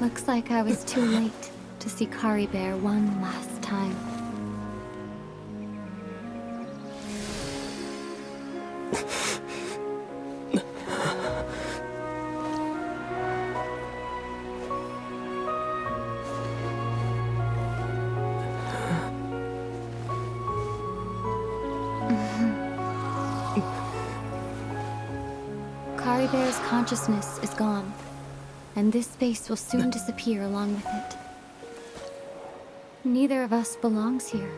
Looks like I was too late to see Kari Bear one last time. Kari Bear's consciousness is gone, and this space will soon disappear along with it. Neither of us belongs here.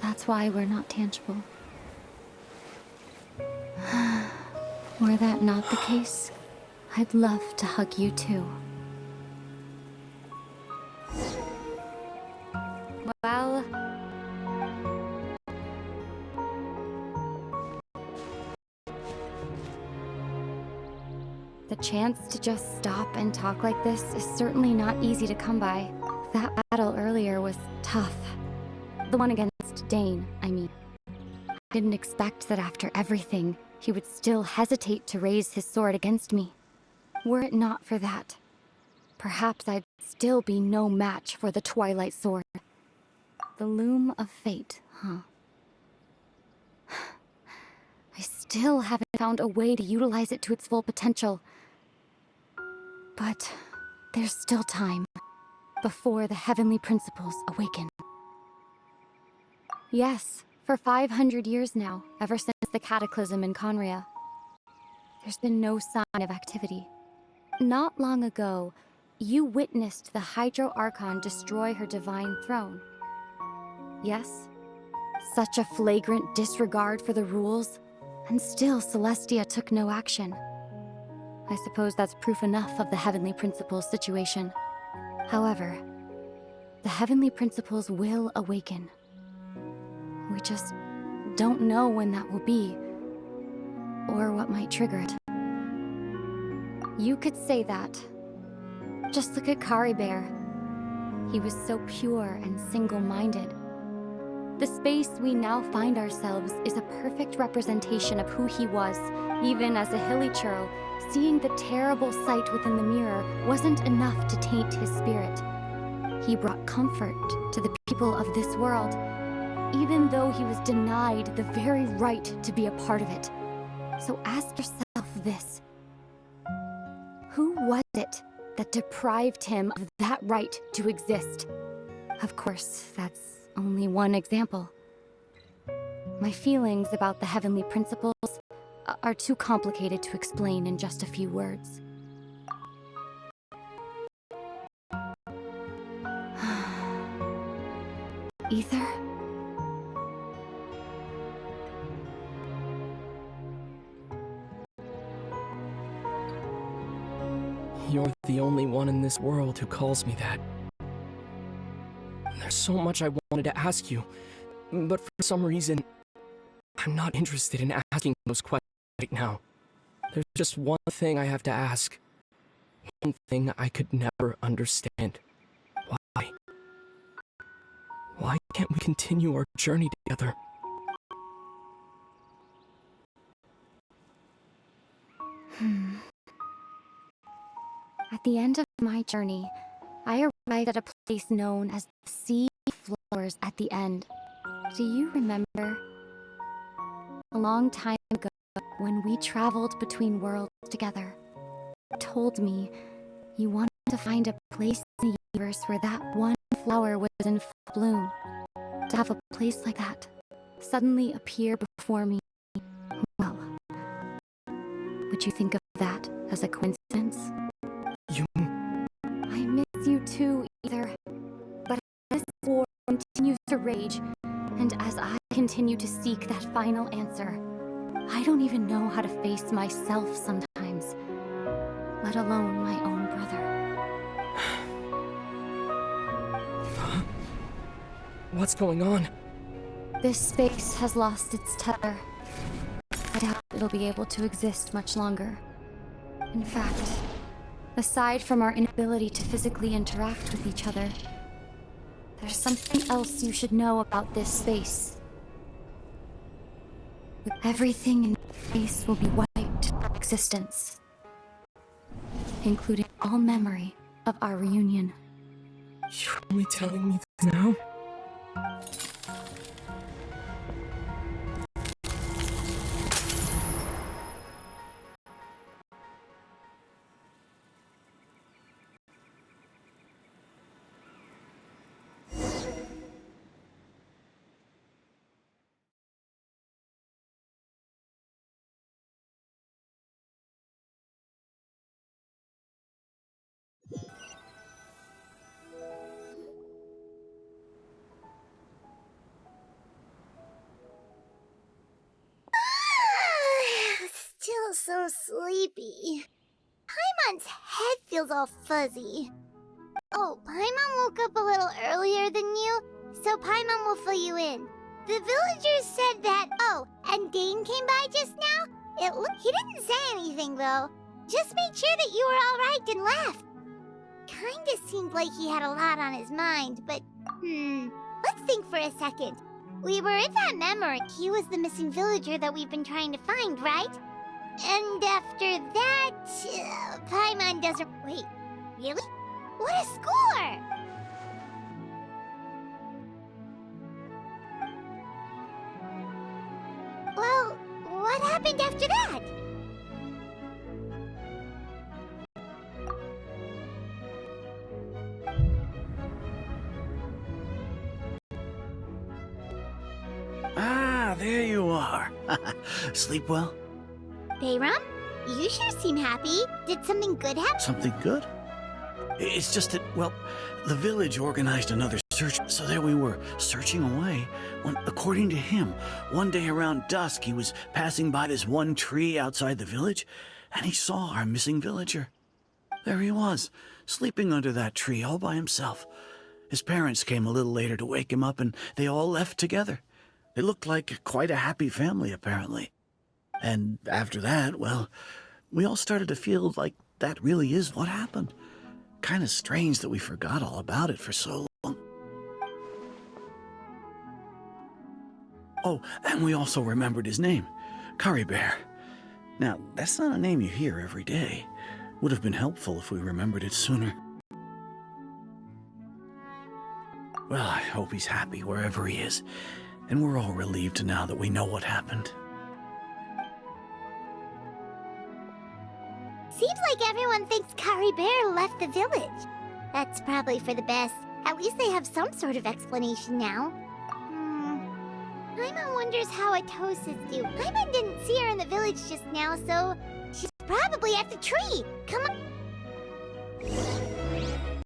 That's why we're not tangible. Were that not the case, I'd love to hug you too. Well... the chance to just stop and talk like this is certainly not easy to come by. That battle earlier was tough. The one against Dane, I mean. I didn't expect that after everything, he would still hesitate to raise his sword against me. Were it not for that, perhaps I'd still be no match for the Twilight Sword. The loom of fate, huh? I still haven't found a way to utilize it to its full potential. But there's still time before the heavenly principles awaken. Yes, for 500 years now, ever since the cataclysm in Conria, there's been no sign of activity. Not long ago, you witnessed the Hydro Archon destroy her divine throne. Yes, such a flagrant disregard for the rules, and still Celestia took no action. I suppose that's proof enough of the Heavenly Principles situation. However, the Heavenly Principles will awaken. We just don't know when that will be, or what might trigger it. You could say that. Just look at Kari Bear. He was so pure and single-minded. The space we now find ourselves is a perfect representation of who he was. Even as a hilly churl, seeing the terrible sight within the mirror wasn't enough to taint his spirit. He brought comfort to the people of this world, even though he was denied the very right to be a part of it. So ask yourself this. Who was it that deprived him of that right to exist? Of course, that's only one example. My feelings about the Heavenly Principles are too complicated to explain in just a few words. Ether? You're the only one in this world who calls me that. There's so much I wanted to ask you, but for some reason, I'm not interested in asking those questions right now. There's just one thing I have to ask. One thing I could never understand. Why? Why can't we continue our journey together? At the end of my journey, I arrived at a place known as the Sea of Flowers at the end. Do you remember? A long time ago, when we traveled between worlds together, you told me you wanted to find a place in the universe where that one flower was in full bloom. To have a place like that suddenly appear before me, well, would you think of that as a coincidence? I miss you too, Ether. But as this war continues to rage, and as I continue to seek that final answer, I don't even know how to face myself sometimes, let alone my own brother. What's going on? This space has lost its tether. I doubt it'll be able to exist much longer. In fact, aside from our inability to physically interact with each other, there's something else you should know about this space. Everything in space will be wiped from existence, including all memory of our reunion. You're only telling me this now? Still so sleepy. Paimon's head feels all fuzzy. Oh, Paimon woke up a little earlier than you, so Paimon will fill you in. The villagers said that. Oh, and Dane came by just now? He didn't say anything, though. Just made sure that you were alright and left. Kinda seemed like he had a lot on his mind, but, let's think for a second. We were in that memory. He was the missing villager that we've been trying to find, right? And after that, Paimon doesn't... Wait, really? What a score! Well, what happened after that? Ah, there you are. Sleep well? Bayram, you sure seem happy. Did something good happen? Something good? It's just that, well, the village organized another search, so there we were, searching away, when, according to him, one day around dusk he was passing by this one tree outside the village, and he saw our missing villager. There he was, sleeping under that tree all by himself. His parents came a little later to wake him up, and they all left together. It looked like quite a happy family, apparently. And after that, well, we all started to feel like that really is what happened. Kind of strange that we forgot all about it for so long. Oh, and we also remembered his name, Curry Bear. Now, that's not a name you hear every day. Would have been helpful if we remembered it sooner. Well, I hope he's happy wherever he is. And we're all relieved now that we know what happened. Seems like everyone thinks Curry Bear left the village. That's probably for the best. At least they have some sort of explanation now. Paimon wonders how Atos is doing. Paimon didn't see her in the village just now, so she's probably at the tree. Come on.